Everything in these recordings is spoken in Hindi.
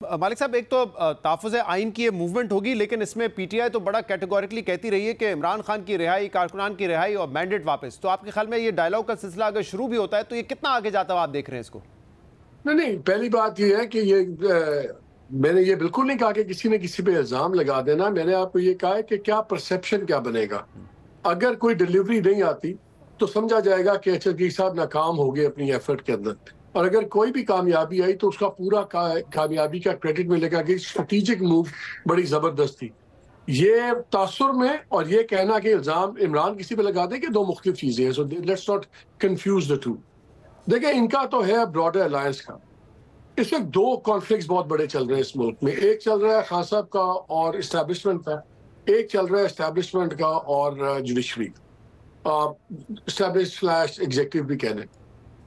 मालिक साहब, एक तो तहफ़्फ़ुज़ आइन की ये मूवमेंट होगी, लेकिन इसमें पीटीआई तो बड़ा कैटेगोरिकली कहती रही है कि इमरान खान की रिहाई, कारकुनान की रिहाई और मैंडेट वापस। तो आपके ख्याल में ये डायलॉग का सिलसिला अगर शुरू भी होता है तो ये कितना आगे जाता हुआ आप देख रहे हैं इसको? नहीं, पहली बात ये है कि मैंने ये बिल्कुल नहीं कहा कि किसी ने किसी पे इल्ज़ाम लगा देना। मैंने आपको ये कहा है कि क्या परसेप्शन क्या बनेगा। अगर कोई डिलीवरी नहीं आती तो समझा जाएगा कि एचएसडी साहब नाकाम हो गए अपनी एफर्ट के अंदर, और अगर कोई भी कामयाबी आई तो उसका पूरा कामयाबी का क्रेडिट मिलेगा कि स्ट्रेटेजिक मूव बड़ी जबरदस्त थी। ये तासुर में और ये कहना कि इल्ज़ाम इमरान किसी पे लगा दे कि दो मुख्तलिफ चीजें हैं। So let's not confuse the two. देखिए, इनका तो है ब्रॉडर अलायंस का। इसमें दो कॉन्फ्लिक्ट्स बहुत बड़े चल रहे हैं इस मुल्क में। एक चल रहा है खान साहब का और इस्टेब्लिशमेंट का, एक चल रहा है इस्टेब्लिशमेंट का और जुडिशरी, इस्टेब्लिश स्लैश एग्जीक्यूटिव भी कहने।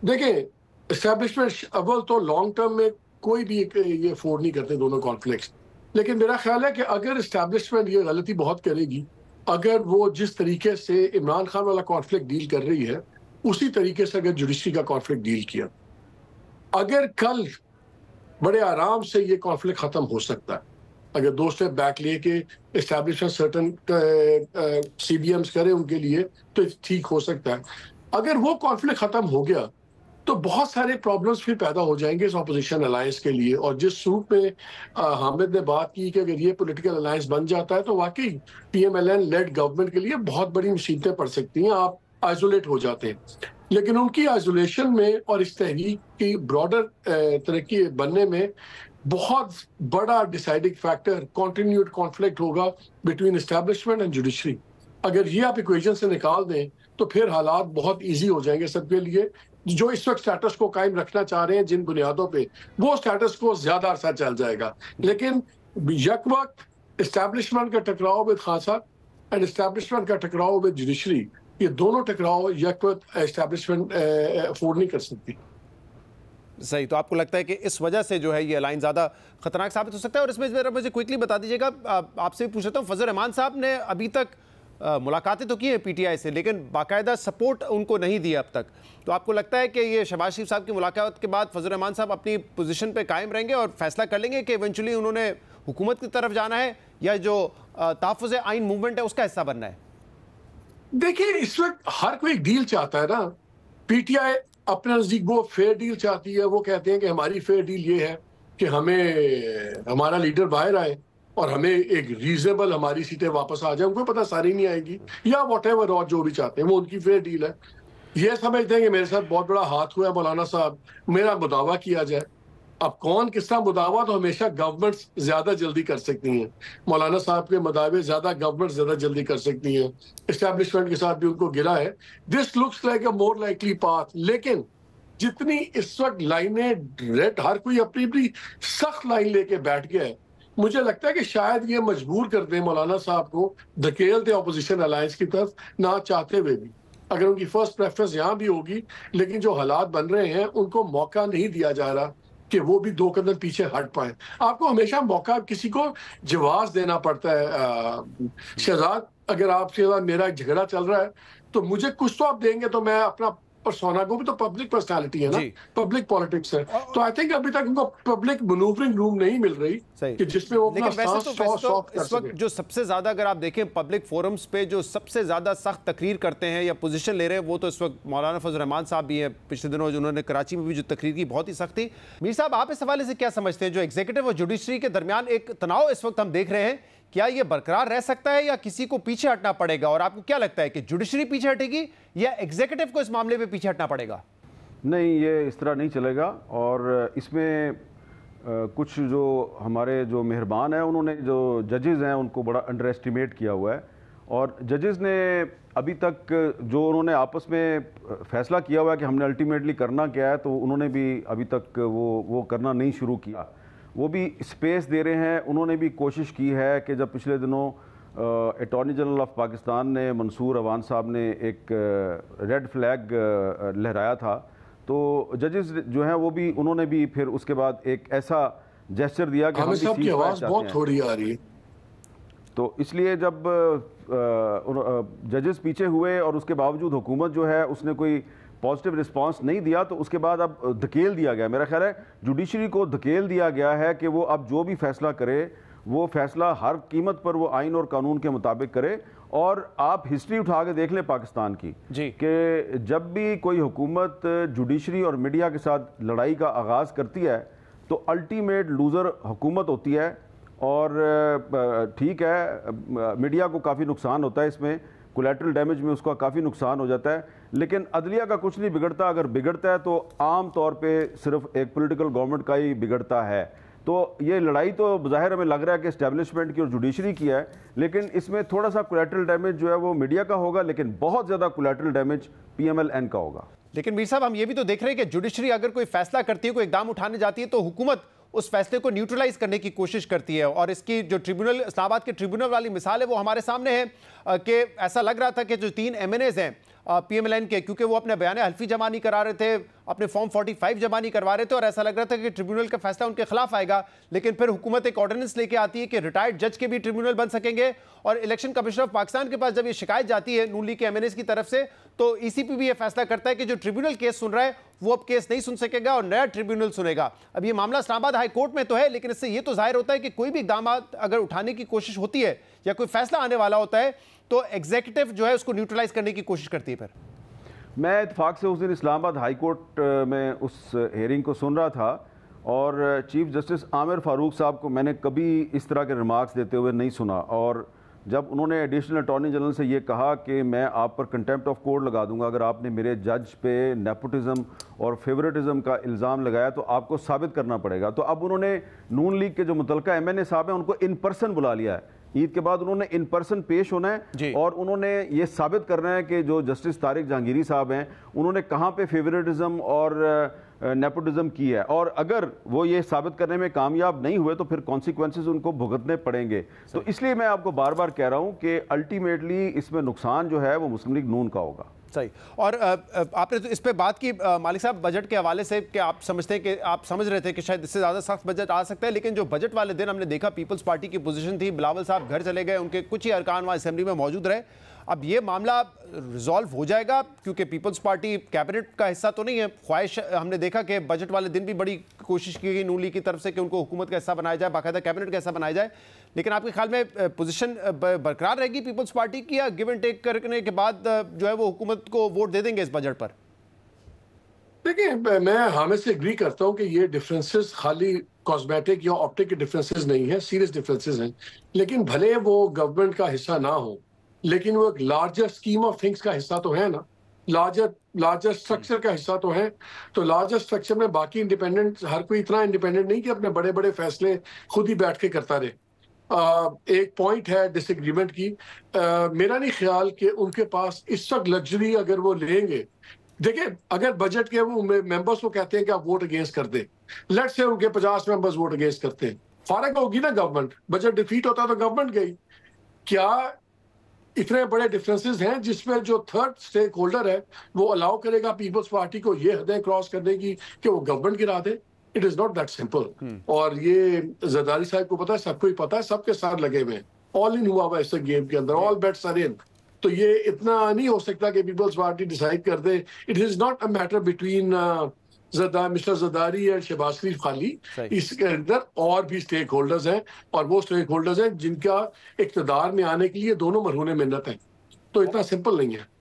देखिए, इस्टेब्लिशमेंट अव्वल तो लॉन्ग टर्म में कोई भी ये अफोर्ड नहीं करते दोनों कॉन्फ्लिक्ट्स। लेकिन मेरा ख्याल है कि अगर इस्टेब्लिशमेंट ये गलती बहुत करेगी, अगर वो जिस तरीके से इमरान खान वाला कॉन्फ्लिक्ट डील कर रही है उसी तरीके से अगर जुडिशरी का कॉन्फ्लिक्ट डील किया, अगर कल बड़े आराम से ये कॉन्फ्लिक्ट खत्म हो सकता है। अगर दो स्टेप बैक लेके एस्टैब्लिशमेंट सर्टन सीबीएम्स करे उनके लिए तो ठीक हो सकता है। अगर वो कॉन्फ्लिक्ट खत्म हो गया तो बहुत सारे प्रॉब्लम्स फिर पैदा हो जाएंगे इस ऑपोजिशन अलायंस के लिए। और जिस सूट में हामिद ने बात की कि अगर ये पॉलिटिकल अलायंस बन जाता है तो वाकई पीएमएलएन लेड गवर्नमेंट के लिए बहुत बड़ी मुसीबतें पड़ सकती हैं। आप आइसोलेट हो जाते हैं। लेकिन उनकी आइसोलेशन में और इस तहरीक की ब्रॉडर तरक्की बनने में बहुत बड़ा डिसाइडिंग फैक्टर कंटिन्यूड कॉन्फ्लिक्ट होगा बिटवीन एस्टैब्लिशमेंट एंड जुडिशरी। अगर ये आप इक्वेशन से निकाल दें तो फिर हालात बहुत इजी हो जाएंगे सबके लिए। जो इस वक्त स्टेटस को कायम रखना चाह रहे हैं जिन बुनियादों पे, वो स्टेटस को ज्यादा अरसा चल जाएगा। लेकिन यक वक्त एस्टैब्लिशमेंट का टकराव विद खान साहब एंड एस्टैब्लिशमेंट का टकराव विद जुडिशरी, ये दोनों टकराव यक वक्त एस्टैब्लिशमेंट अफोर्ड नहीं कर सकती। सही। तो आपको लगता है कि इस वजह से जो है ये अलाइन ज़्यादा खतरनाक साबित हो सकता है? और इसमें जरा मुझे क्विकली बता दीजिएगा, आपसे भी पूछ रहा हूँ, फजल रहमान साहब ने अभी तक मुलाकातें तो की है पीटीआई से, लेकिन बाकायदा सपोर्ट उनको नहीं दिया अब तक। तो आपको लगता है कि ये शहबाज शरीफ साहब की मुलाकात के बाद फजल रहमान साहब अपनी पोजीशन पे कायम रहेंगे और फैसला कर लेंगे कि इवेंचुअली उन्होंने हुकूमत की तरफ जाना है या जो तहफ़्फ़ुज़ आइन मूवमेंट है उसका हिस्सा बनना है? देखिए, इस वक्त हर कोई डील चाहता है ना। पीटीआई अपने नजदीक वो फेयर डील चाहती है। वो कहते हैं कि हमारी फेयर डील ये है कि हमें हमारा लीडर बाहर आए और हमें एक रीजनेबल हमारी सीटें वापस आ जाए। उनको पता सारी नहीं आएगी या व्हाटएवर, और जो भी चाहते हैं वो उनकी फेयर डील है। ये समझते हैं कि मेरे साथ बहुत बड़ा हाथ हुआ है मौलाना साहब, मेरा मुदावा किया जाए। अब कौन किस तरह मुदावा, तो हमेशा गवर्नमेंट ज्यादा जल्दी कर सकती हैं। मौलाना साहब के मुदावे ज्यादा गवर्नमेंट ज्यादा जल्दी कर सकती हैं। एस्टैब्लिशमेंट के साथ भी उनको गिला है। This looks like a more likely path. लेकिन जितनी इस वक्त लाइनें रेड, हर कोई अपनी अपनी सख्त लाइन लेके बैठ गया है, मुझे लगता है कि शायद ये मजबूर कर दे मौलाना साहब को, धकेल दे अपोजिशन अलायंस की तरफ, ना चाहते हुए भी। अगर उनकी फर्स्ट प्रेफरेंस यहाँ भी होगी, लेकिन जो हालात बन रहे हैं उनको मौका नहीं दिया जा रहा कि वो भी दो कदम पीछे हट पाए। आपको हमेशा मौका किसी को जवाब देना पड़ता है। शहजाद, अगर आपसे मेरा झगड़ा चल रहा है तो मुझे कुछ तो आप देंगे, तो मैं अपना पर्सोना को भी, तो पब्लिक पर्सनालिटी है ना, पब्लिक पॉलिटिक्स है। तो आई थिंक अभी तक उनको पब्लिक मैनूवरिंग रूम नहीं मिल रही कि जिसमें वो अपना सांस सॉफ्ट कर इस वक्त जो सबसे ज्यादा, अगर आप देखें पब्लिक फोरम्स पे जो सबसे ज्यादा सख्त तकरीर करते हैं या पोजीशन ले रहे हैं, वो तो इस वक्त मौलाना फजल रहमान साहब भी हैं। पिछले दिनों उन्होंने कराची में भी जो तकरीर की बहुत ही सख्त थी। मीर साहब, आप इस हवाले से क्या समझते हैं, जो एग्जीक्यूटिव और जुडिशरी के दरमियान एक तनाव इस वक्त हम देख रहे हैं, क्या ये बरकरार रह सकता है या किसी को पीछे हटना पड़ेगा? और आपको क्या लगता है कि जुडिशरी पीछे हटेगी या एग्जीक्यूटिव को इस मामले में पीछे हटना पड़ेगा? नहीं, ये इस तरह नहीं चलेगा। और इसमें कुछ जो हमारे जो मेहरबान हैं, उन्होंने जो जजेज़ हैं उनको बड़ा अंडर एस्टिमेट किया हुआ है। और जजेज़ ने अभी तक जो उन्होंने आपस में फ़ैसला किया हुआ है कि हमने अल्टीमेटली करना क्या है, तो उन्होंने भी अभी तक वो करना नहीं शुरू किया। वो भी स्पेस दे रहे हैं। उन्होंने भी कोशिश की है कि जब पिछले दिनों अटॉर्नी जनरल ऑफ पाकिस्तान ने, मंसूर अवान साहब ने एक रेड फ्लैग लहराया था, तो जजेस जो हैं वो भी, उन्होंने भी फिर उसके बाद एक ऐसा जेस्चर दिया कि हम भी की आवाज़ बहुत थोड़ी आ रही है। तो इसलिए जब जजेस पीछे हुए और उसके बावजूद हुकूमत जो है उसने कोई पॉजिटिव रिस्पांस नहीं दिया, तो उसके बाद अब धकेल दिया गया। मेरा ख्याल है जुडिशरी को धकेल दिया गया है कि वो अब जो भी फैसला करे वो फैसला हर कीमत पर वो आइन और कानून के मुताबिक करे। और आप हिस्ट्री उठा के देख लें पाकिस्तान की कि जब भी कोई हुकूमत जुडिशरी और मीडिया के साथ लड़ाई का आगाज़ करती है तो अल्टीमेट लूज़र हुकूमत होती है। और ठीक है, मीडिया को काफ़ी नुकसान होता है, इसमें कोलैटरल डैमेज में उसका काफ़ी नुकसान हो जाता है, लेकिन अदलिया का कुछ नहीं बिगड़ता। अगर बिगड़ता है तो आम तौर पे सिर्फ एक पॉलिटिकल गवर्नमेंट का ही बिगड़ता है। तो ये लड़ाई तो ज़ाहिर हमें लग रहा है कि एस्टेब्लिशमेंट की और जुडिशरी की है, लेकिन इसमें थोड़ा सा कोलैटरल डैमेज जो है वो मीडिया का होगा, लेकिन बहुत ज़्यादा कोलैटरल डैमेज PMLN का होगा। लेकिन मीर साहब, हम ये भी तो देख रहे हैं कि जुडिशरी अगर कोई फैसला करती है, कोई इकदाम उठाने जाती है, तो हुकूमत उस फैसले को न्यूट्रलाइज करने की कोशिश करती है। और इसकी जो ट्रिब्यूनल, इस्लामाबाद के ट्रिब्यूनल वाली मिसाल है, वो हमारे सामने है कि ऐसा लग रहा था कि जो 3 MNAs हैं PMLN के, क्योंकि वो अपने बयान हल्फी जमा नहीं करा रहे थे, अपने फॉर्म 45 जमा नहीं करवा रहे थे, और ऐसा लग रहा था कि ट्रिब्यूनल का फैसला उनके खिलाफ आएगा। लेकिन फिर हुकूमत एक ऑर्डिनेंस लेके आती है कि रिटायर्ड जज के भी ट्रिब्यूनल बन सकेंगे। और इलेक्शन कमिश्नर ऑफ पाकिस्तान के पास जब ये शिकायत जाती है नून लीग के MNAs की तरफ से, तो ECP भी ये फैसला करता है कि जो ट्रिब्यूनल केस सुन रहा है वो अब केस नहीं सुन सकेगा और नया ट्रिब्यूनल सुनेगा। अब ये मामला इस्लामाबाद हाई कोर्ट में तो है, लेकिन इससे ये तो जाहिर होता है कि कोई भी इकदाम अगर उठाने की कोशिश होती है या कोई फैसला आने वाला होता है तो एग्जीक्यूटिव जो है उसको न्यूट्रलाइज करने की कोशिश करती है। फिर मैं इत्तेफाक से उस दिन इस्लामाबाद हाई कोर्ट में उस हेयरिंग को सुन रहा था, और चीफ जस्टिस आमिर फारूक साहब को मैंने कभी इस तरह के रिमार्क्स देते हुए नहीं सुना। और जब उन्होंने एडिशनल अटॉर्नी जनरल से ये कहा कि मैं आप पर कंटेम्प्ट ऑफ कोर्ट लगा दूंगा अगर आपने मेरे जज पे नेपोटिज्म और फेवरेटिज्म का इल्ज़ाम लगाया तो आपको साबित करना पड़ेगा। तो अब उन्होंने नून लीग के जो मुतलका MNA साहब हैं उनको इन पर्सन बुला लिया है। ईद के बाद उन्होंने इन पर्सन पेश होना है और उन्होंने ये साबित करना है कि जो जस्टिस तारिक जहांगीरी साहब हैं उन्होंने कहाँ पे फेवरेटिज्म और नेपोटिज्म की है, और अगर वो ये साबित करने में कामयाब नहीं हुए तो फिर कॉन्सिक्वेंसेस उनको भुगतने पड़ेंगे। तो इसलिए मैं आपको बार बार कह रहा हूँ कि अल्टीमेटली इसमें नुकसान जो है वो मुस्लिम लीग नून का होगा। सही। और आपने तो इस पे बात की मालिक साहब बजट के हवाले से कि आप समझते हैं कि आप समझ रहे थे कि शायद इससे ज़्यादा सख्त बजट आ सकता है, लेकिन जो बजट वाले दिन हमने देखा पीपल्स पार्टी की पोजीशन थी, बिलावल साहब घर चले गए, उनके कुछ ही अरकान वहाँ असेंबली में मौजूद रहे। अब ये मामला रिजॉल्व हो जाएगा क्योंकि पीपल्स पार्टी कैबिनेट का हिस्सा तो नहीं है। ख्वाहिश हमने देखा कि बजट वाले दिन भी बड़ी कोशिश की गई नून लीग की तरफ से कि उनको हुकूमत का हिस्सा बनाया जाए, बाकायदा कैबिनेट का हिस्सा बनाया जाए, लेकिन आपके ख्याल में पोजीशन बरकरार रहेगी पीपल्स पार्टी की, या गिव एंड टेक करने के बाद जो है वो हुकूमत को वोट दे देंगे इस बजट पर? देखिए, मैं हामिद से एग्री करता हूं कि ये डिफरेंसेस खाली कॉस्मेटिक या ऑप्टिक के डिफरेंसेस नहीं है, सीरियस डिफरेंसेस हैं। लेकिन भले वो गवर्नमेंट का हिस्सा ना हो, लेकिन वो एक लार्जर स्कीम ऑफ थिंग्स का हिस्सा तो है ना, लार्जर स्ट्रक्चर का हिस्सा तो है। तो लार्जर स्ट्रक्चर में बाकी इंडिपेंडेंट, हर कोई इतना इंडिपेंडेंट नहीं कि अपने बड़े बड़े फैसले खुद ही बैठ के करता रहे। एक पॉइंट है डिसएग्रीमेंट की, मेरा नहीं ख्याल कि उनके पास इस वक्त लग्जरी अगर वो लेंगे। देखिए, अगर बजट के वो मेंबर्स को कहते हैं कि आप वोट अगेंस्ट कर दें, लेट्स से उनके 50 मेंबर्स वोट अगेंस्ट करते हैं, फारग होगी ना गवर्नमेंट, बजट डिफीट होता तो गवर्नमेंट गई। क्या इतने बड़े डिफरेंसेस हैं जिसमें जो थर्ड स्टेक होल्डर है वो अलाउ करेगा पीपल्स पार्टी को ये हदें क्रॉस करने की कि वो गवर्नमेंट गिरा दे? It is not that simple. और ये जरदारी साहब को पता है, सबको ही पता है, सबके साथ लगे हुए हैं, ऑल इन हुआ हुआ इस गेम के अंदर, ऑल बेट्स आर इन। तो ये इतना नहीं हो सकता कि पीपल्स पार्टी डिसाइड कर दे। It is not a matter between mister Zardari और शहबाज शरीफ खाली, इसके अंदर और भी स्टेक होल्डर्स हैं, और वो स्टेक होल्डर्स हैं जिनका इक्तदार में आने के लिए दोनों मरहूने मिन्नत हैं। तो इतना सिंपल नहीं है।